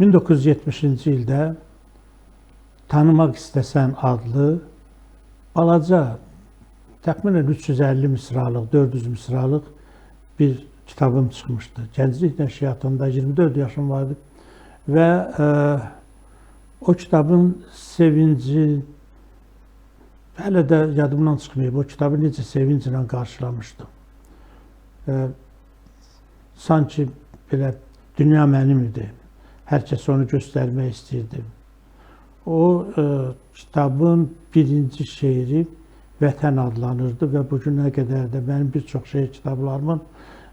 1970-ci ildə Tanımaq İstəsən adlı balaca, təxminən 350 misralıq, 400 misralıq bir kitabım çıxmışdı. Gənclik Nəşriyyatında 24 yaşım vardı və o kitabın sevinci hələ də yadımdan çıxmayıb. O kitabı necə sevinclə qarşılamışdım. Sanki belə dünya mənim idi. Hər kəs onu göstərmək istəyirdi. O kitabın birinci şeiri Vətən adlanırdı və bugünə qədər də mənim bir çox şeir kitablarımın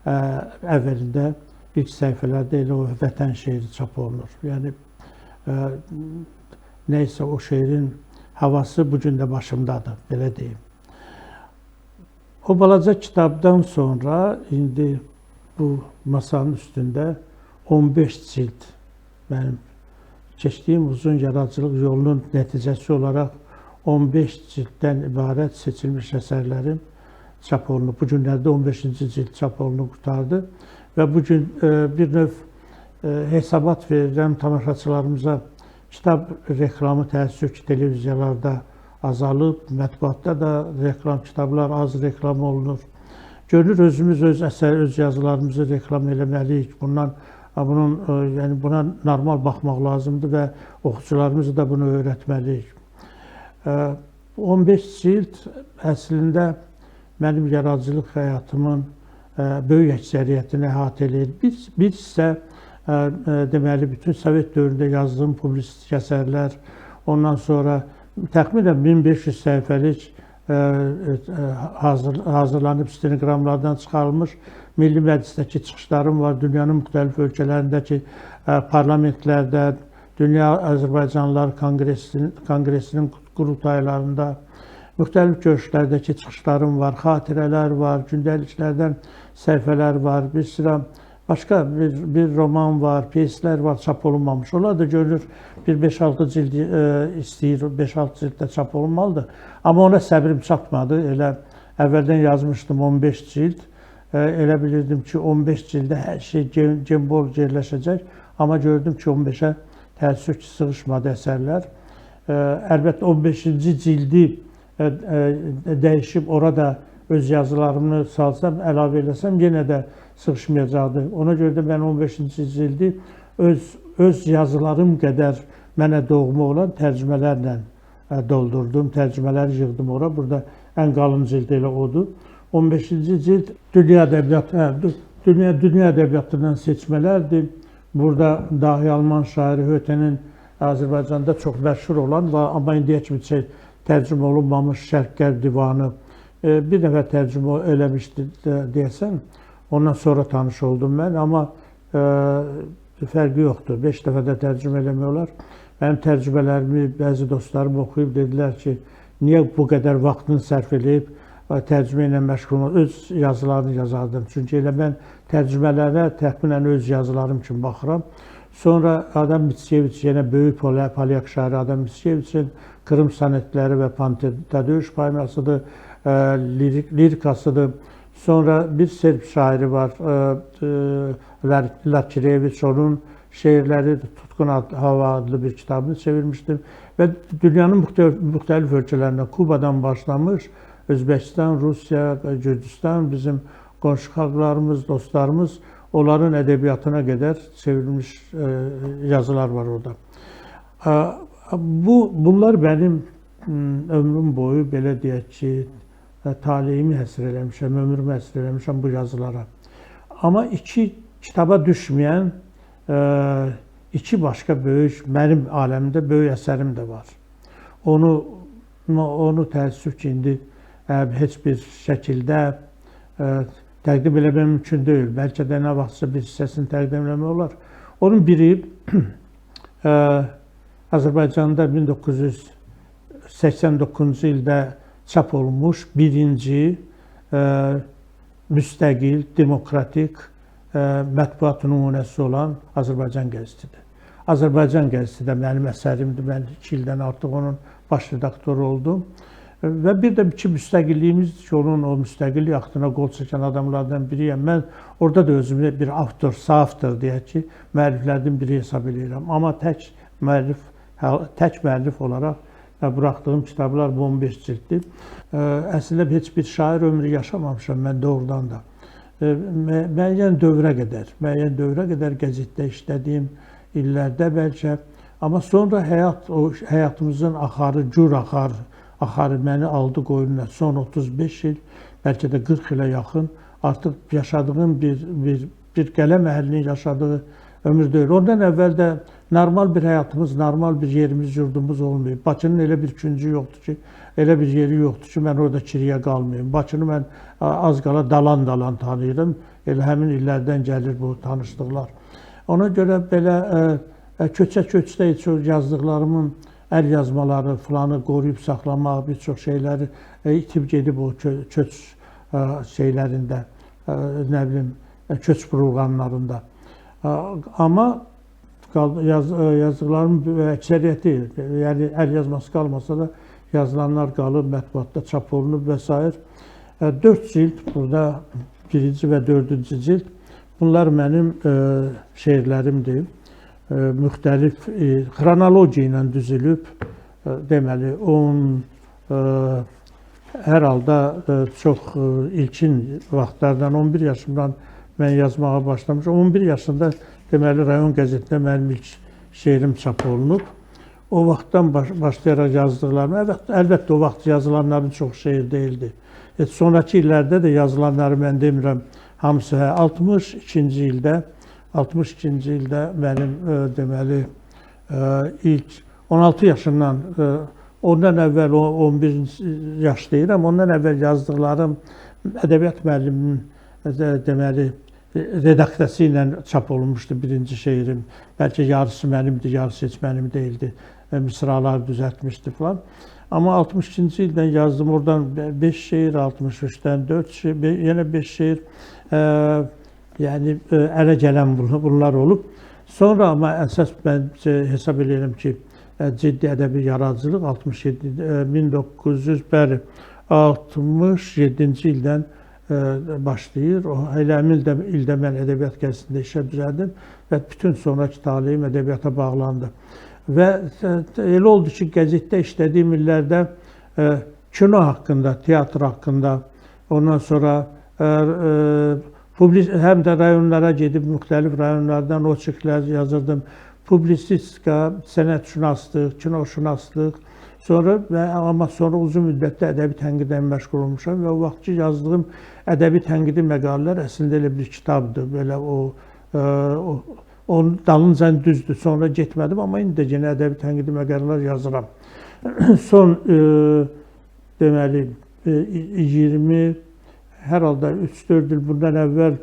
əvvəlində ilk səhifələrdə elə o Vətən şeiri çap olunur. Yəni nəysə o şeirin havası bugün də başımdadır, belə deyim. O balaca kitabdan sonra indi bu masanın üstündə 15 cild mənim keçdiyim uzun yaradıcılıq yolunun nəticəsi olaraq 15 cilddən ibarət seçilmiş əsərlərim çap olunub. Bu günlərdə 15-ci cild çap olunub qurtardı və bugün bir növ hesabat verirəm tamaşaçılarımıza. Kitab reklamı təəssüf ki, televiziyalarda azalıb, mətbuatda da reklam kitablar az reklam olunur. Görünür özümüz öz əsər, öz yazılarımızı reklam eləməliyik. Yəni buna normal baxmaq lazımdır və oxucularımızı da bunu öyrətməliyik. 15 cild əslində mənim yaradıcılıq həyatımın böyük əksəriyyətini əhatə edir. Bir isə deməli bütün Sovet dövründə yazdığım publisistik əsərlər, ondan sonra təxminən 1500 səhifəlik hazırlanıb stenoqramlardan çıxarılmış Milli Məclisdəki çıxışlarım var. Dünyanın müxtəlif ölkələrindəki parlamentlərdə, Dünya Azərbaycanlılar Konqresinin qurultaylarında müxtəlif görüşlərdəki çıxışlarım var, xatirələr var, gündəliklərdən səhifələr var, bir sıra başqa bir roman var, pyeslər var, çap olunmamış. Onlar da görünür bir 5-6 cild istəyir, 5-6 cilddə çap olunmalıdır. Amma ona səbrim çatmadı. Elə əvvəldən yazmışdım 15 cild. Elə bilirdim ki, 15 cildə hər şey gembol yerləşəcək. Amma gördüm ki, 15-ə təəssüf ki, sığışmadı əsərlər. Əlbəttə 15-ci cildi dəyişib orada öz yazılarımı salsam, əlavə eləsəm, yenə də sığışmayacaqdı. Ona görə də mən 15-ci cildi öz yazılarım qədər mənə doğma olan tərcümələrlə doldurdum, tərcümələri yığdım ora. Burada ən qalın cild elə odur. 15-ci cild dünya ədəbiyyatından seçmələrdir. Burada dahi Alman şairi Hötenin Azərbaycanda çox məşhur olan, amma indiyə kimi tərcümə olunmamış Şərq-Qərb divanı bir dəfə tərcümə eləmişdi deyəsən. Ondan sonra tanış oldum mən, amma fərqi yoxdur. 5 dəfə də tərcümə eləmək olar. Mənim tərcümələrimi bəzi dostlarım oxuyub dedilər ki, niyə bu qədər vaxtını sərf edib tərcümə ilə məşğul olmaq, öz yazılarını yazardım. Çünki elə mən tərcümələrə təxminən öz yazılarım kimi baxıram. Sonra Adam Mickiewicz, yenə böyük polyak şairi Adam Mickiewiczin Krım sonetləri və Tadeusz poemasıdır, lirikasıdır. Sonra bir Serb şairi var, Lakireviç, onun şeirləri Tutqun Hava adlı bir kitabını çevirmişdim. Və dünyanın müxtəlif ölkələrində Kubadan başlamış, Özbəkistan, Rusiya, Gürcüstan, bizim qonşu xalqlarımız, dostlarımız, onların ədəbiyyatına qədər çevrilmiş yazılar var orada. Bunlar mənim ömrüm boyu, belə deyək ki, taleyimi həsr eləmişəm, ömrümü həsr eləmişəm bu yazılara. Amma iki kitaba düşməyən iki başqa böyük, mənim aləmdə böyük əsərim də var. Onu təəssüf ki, indi heç bir şəkildə təqdim eləmək mümkün deyil. Bəlkə də nə vaxtsa bir hissəsini təqdim eləmək olar. Onun biri Azərbaycanda 1989-cu ildə çap olunmuş birinci müstəqil, demokratik mətbuat nümunəsi olan Azərbaycan qəzetidir. Azərbaycan qəzeti də mənim əsərimdir. Mən 2 ildən artıq onun baş redaktoru oldum. Və bir də ki, müstəqilliyimiz ki, onun o müstəqillik aktına qol çəkən adamlardan biriyəm. Mən orada da özümü bir avtor, sağavtor deyək ki, müəlliflərdən biri hesab edirəm. Amma tək müəllif olaraq buraxdığım kitablar bu 15 cilddir. Əslində heç bir şair ömrü yaşamamışam mən doğrudan da. Müəyyən dövrə qədər qəzetdə işlədiyim illərdə bəlkə. Amma sonra həyatımızın axarı, gür axarı məni aldı qoyununa. Son 35 il, bəlkə də 40 ilə yaxın artıq yaşadığım bir qələm əhlinin yaşadığı ömür deyil. Ondan əvvəl də normal bir həyatımız, normal bir yerimiz, yurdumuz olmayıb. Bakının elə bir küncü yoxdur ki, elə bir yeri yoxdur ki, mən orada kiriyə qalmayayım. Bakını mən az qala dalan tanıyırım. Elə həmin illərdən gəlir bu tanışlıqlar. Ona görə belə köçə-köçdə yazdıqlarımın əl yazmaları falanı qoruyub saxlamaq, bir çox şeyləri itib gedib o köç şeylərində, nə bilim, köç burulğanlarında. Amma yazdıqlarımın əksəriyyəti, yəni əl yazması qalmasa da yazılanlar qalıb, mətbuatda çap olunub və s. 4 cild, burada birinci və dördüncü cild, bunlar mənim şeirlərimdir. Müxtəlif xronologiya ilə düzülüb, deməli, hər halda çox ilkin vaxtlardan, 11 yaşımdan mən yazmağa başlamışam. 11 yaşında deməli, rayon qəzetində mənim ilk şeirim çap olunub. O vaxtdan başlayaraq yazdıqlarım, əlbəttə o vaxt yazılanların çox şeir deyildi. Sonraki illərdə də yazılanları mən demirəm, hamısı 62-ci ildə mənim deməli ilk 16 yaşından, ondan əvvəl 11 yaş deyirəm, ondan əvvəl yazdıqlarım ədəbiyyat müəlliminin deməli redaksiyası ilə çap olunmuşdu birinci şeirim. Bəlkə yarısı mənimdir, yarısı heç mənim deyildi. Misralar düzəltmişdi falan. Amma 62-ci ildən yazdım, oradan 5 şeir, 63-dən 4 şeir, yenə 5 şeir, yəni ələ gələn bunlar olub. Sonra amma əsas mən hesab edirəm ki, ciddi ədəbi yaradıcılıq 1967-ci ildən başlayır. Elə həmin ildə mən ədəbiyyat qəzetində işə düzəldim və bütün sonraki taleyim ədəbiyyata bağlandı. Və elə oldu ki, qəzetdə işlədiyim illərdə kino haqqında, teatr haqqında, ondan sonra həm də rayonlara gedib, müxtəlif rayonlardan oçiklər yazırdım. Publisistika, sənətşünaslıq, kinoşünaslıq, amma sonra uzun müddətdə ədəbi tənqidlə məşğul olmuşam və o vaxtki yazdığım ədəbi tənqidi məqalələr əslində elə bir kitabdır. Belə onun dalınca düzdür, sonra getmədim, amma indi də yenə ədəbi tənqidi məqalələr yazıram. Son, deməli, 20, hər halda 3-4 il bundan əvvəl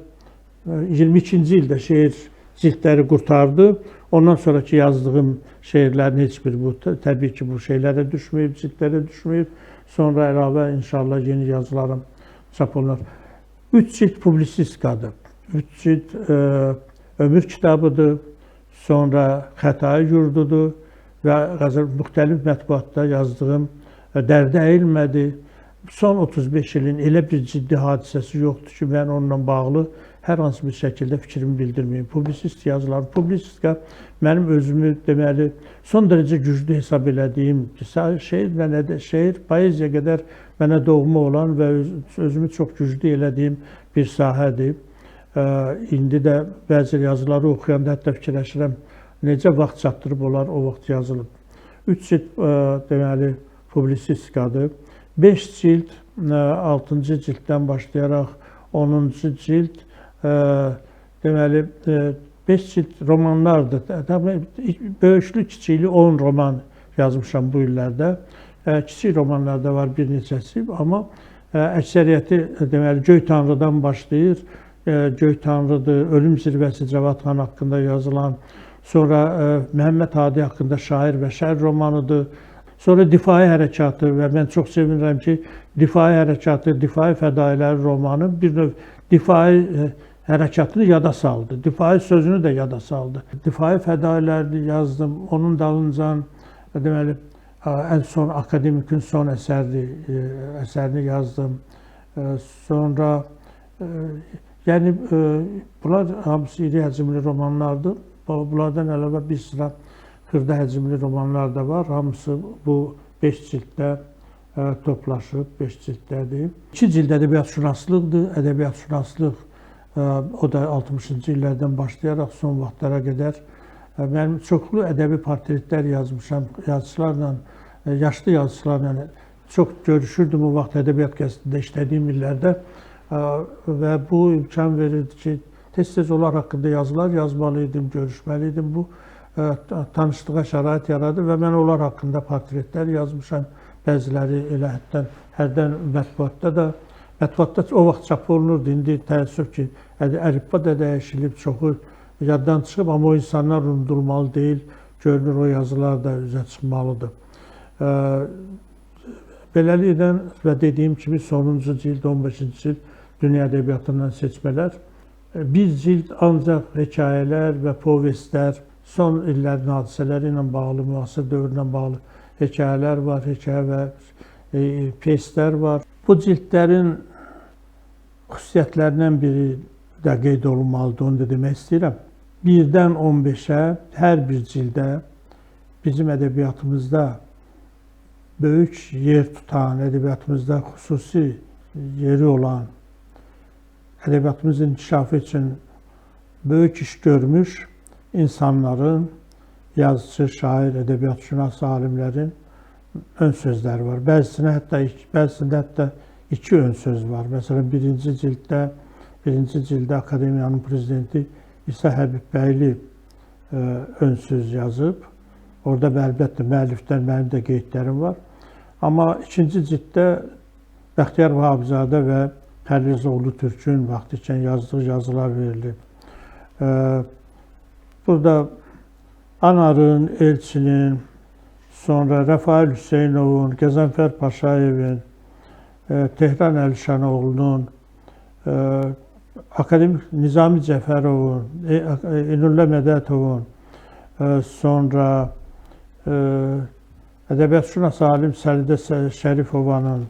22-ci ildə şeir cildləri qurtardı. Ondan sonraki yazdığım şeirlərin heç bir təbii ki, bu şeylərə düşməyib, cildlərə düşməyib. Sonra əlavə inşallah yeni yazılarım çap olunar. 3 cild publisistikadır. 3 cild ömür kitabıdır. Sonra Xətai yurdudur və müxtəlif mətbuatda yazdığım Dərdə əyilmədi. Son 35 ilin elə bir ciddi hadisəsi yoxdur ki, mən onunla bağlı hər hansı bir şəkildə fikrimi bildirməyim. Publisistika yazılarım. Publisistika mənim özümü deməli son dərəcə güclü hesab elədiyim şeir, poeziya qədər mənə doğma olan və özümü çox güclü elədiyim bir sahədir. İndi də bəzi yazıları oxuyanda hətta fikirləşirəm, necə vaxt çatdırıb olar o vaxt yazılıb. 3 cild deməli publisistikadır. 5 cild, 6-cı cilddən başlayaraq 10-cu cild, deməli 5 cild romanlardır. Böyüklü, kiçikli 10 roman yazmışam bu illərdə. Kiçik romanlarda var bir neçəsi, amma əksəriyyəti deməli Göy Tanrıdan başlayır. Göy Tanrıdır, Ölüm Zirvəsi Cavad xan haqqında yazılan, sonra Məhəmməd Hadi haqqında Şair və Şər romanıdır. Sonra Difai Hərəkatı və mən çox sevinirəm ki, Difai Hərəkatı, Difai Fədailəri romanı bir növ Difai hərəkatını yada saldı. Difai sözünü də yada saldı. Difai Fədailərini yazdım, onun dalınca deməli En son akademikin son eserini yazdım. Sonra yani bunlar hamısı iri həcmli romanlardır. Bunlardan əlavə bir sıra xırda həcmli romanlar da var. Hamısı bu 5 cilddə toplaşıb, 5 cilddədir. 2 cild ədəbiyyatşünaslıqdır. Ədəbiyyatşünaslıq o da 60-cı illərdən başlayaraq son vaxtlara qədər mən çoxlu ədəbi portretlər yazmışam. Yazıçılarla, yaşlı yazıçılarla çox görüşürdüm o vaxt ədəbiyyat qəzetində işlədiyim illərdə və bu imkan verirdi ki, tez-tez onlar haqqında yazılar yazmalıydım, görüşməliydim. Bu tanışlığa şərait yaradı və mən onlar haqqında portretlər yazmışam. Bəziləri elə hərdən mətbuatda o vaxt çap olunurdu. İndi təəssüf ki, əlifba da dəyişilib, çoxu yaddan çıxıb, amma o insanlar unudulmalı deyil. Görünür, o yazılar da üzə çıxmalıdır. Beləliklə və dediyim kimi sonuncu cild, 15-ci cild dünya ədəbiyyatından seçmələr. Bir cild ancaq hekayələr və povestlər, son illərin hadisələri ilə bağlı, müasir dövrlə bağlı hekayələr var, hekayə və pyeslər var. Bu cildlərin xüsusiyyətlərindən biri də qeyd olunmalıdır, onu da demək istəyirəm. 1-dən 15-ə hər bir cildə bizim ədəbiyyatımızda böyük yer tutan, ədəbiyyatımızda xüsusi yeri olan, ədəbiyyatımızın inkişafı üçün böyük iş görmüş insanların, yazıcı, şair, ədəbiyyatşünas alimlərin ön sözləri var. Bəzisində hətta 2 ön söz var. Məsələn, birinci cildə Akademiyanın prezidenti İsa Həbibbəyli ön söz yazıb. Orada əlbəttə müəllifdən mənim də qeydlərim var. Amma 2-ci cilddə Bəxtiyar Vahabzadə və Pərvizoğlu Türkün vaxtı ikən yazdığı yazılar verilib. Burada Anarın, Elçinin, sonra Rəfail Hüseynovun, Qəzənfər Paşayevin, Tehran Əlişanoğlunun, akademik Nizami Cəfərovun, İnullah Mədətovun, sonra ədəbiyyatşünas alim Səlidə Şərifovanın,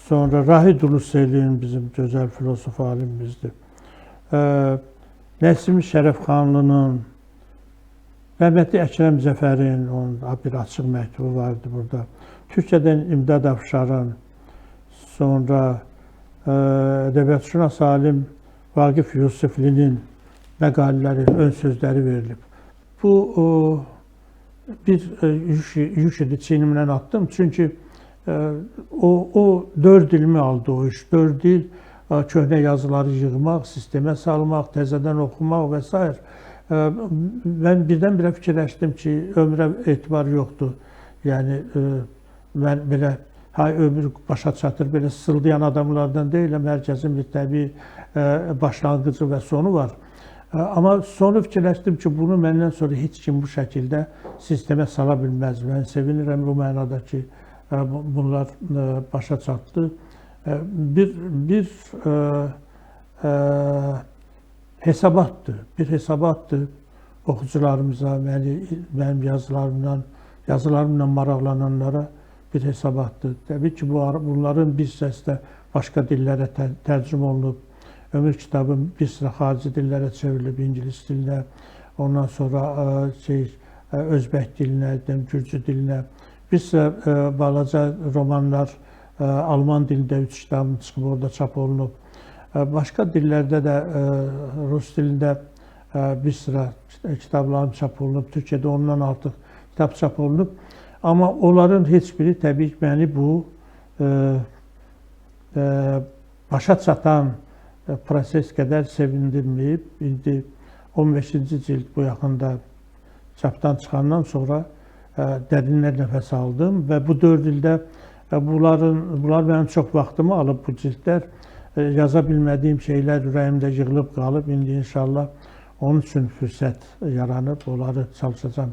sonra Rahid Uluselin bizim gözəl filosof alimimizdir. Nəsim Şərəfxanlının, Məhməti Əkrəm Zəfərin, onun bir açıq məktubu vardı burada. Türkiyədən İmdad Afşarın, sonra ədəbiyyatşünas alim Vaqif Yusiflinin məqalələri, ön sözləri verilib. Bu bir yük idi, çiynimdən atdım. Çünki o 4 ilmi aldı o iş. 4 il köhnə yazıları yığmaq, sistemə salmaq, təzədən oxumaq və s. Mən birdən-birə fikirləşdim ki, ömrə etibar yoxdur. Yəni, mən belə, ömür başa çatır, belə sıldayan adamlardan deyiləm, herkesin bir təbii başlanğıcı və sonu var. Amma sonu fikirləşdim ki, bunu məndən sonra heç kim bu şəkildə sistemə sala bilməz. Mən sevinirəm bu mənada ki, bunlar başa çatdı. Bir hesabatdır oxucularımıza, mənim yazılarımla maraqlananlara bir hesabatdır. Təbii ki, bunların bir səsdə başqa dillərə tərcümə olunub. Ömür kitabım bir sıra xarici dillərə çevrilib, ingilis dilinə, ondan sonra özbək dilinə, gürcü dilinə. Bir sıra balaca romanlar alman dilində 3 kitabım çıxıb, orada çap olunub. Başqa dillərdə də, rus dilində bir sıra kitablarım çap olunub, Türkiyədə ondan artıq kitab çap olunub. Amma onların heç biri təbii ki, məni bu başa çatan proses qədər sevindirməyib. İndi 15-ci cild bu yaxında çapdan çıxandan sonra dərinlə nəfəs aldım və bu 4 ildə bunlar mənim çox vaxtımı alıb bu cildlər. Yaza bilmədiyim şeylər ürəyimdə yığılıb qalıb. İndi inşallah onun üçün fürsət yaranıb, onları çalışacağım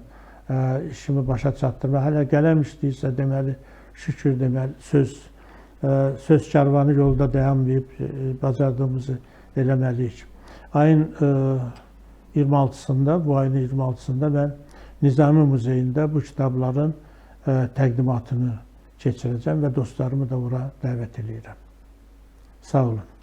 işimi başa çatdırma. Hələ qələm işləyirsə deməli, şükür deməli, söz karvanı yolda dayanmayıb, bacardığımızı eləməliyik. Ayın 26-sında, bu ayın 26-sında mən Nizami Muzeyində bu kitabların təqdimatını keçirəcəm və dostlarımı da ora dəvət edirəm. Sağ olun.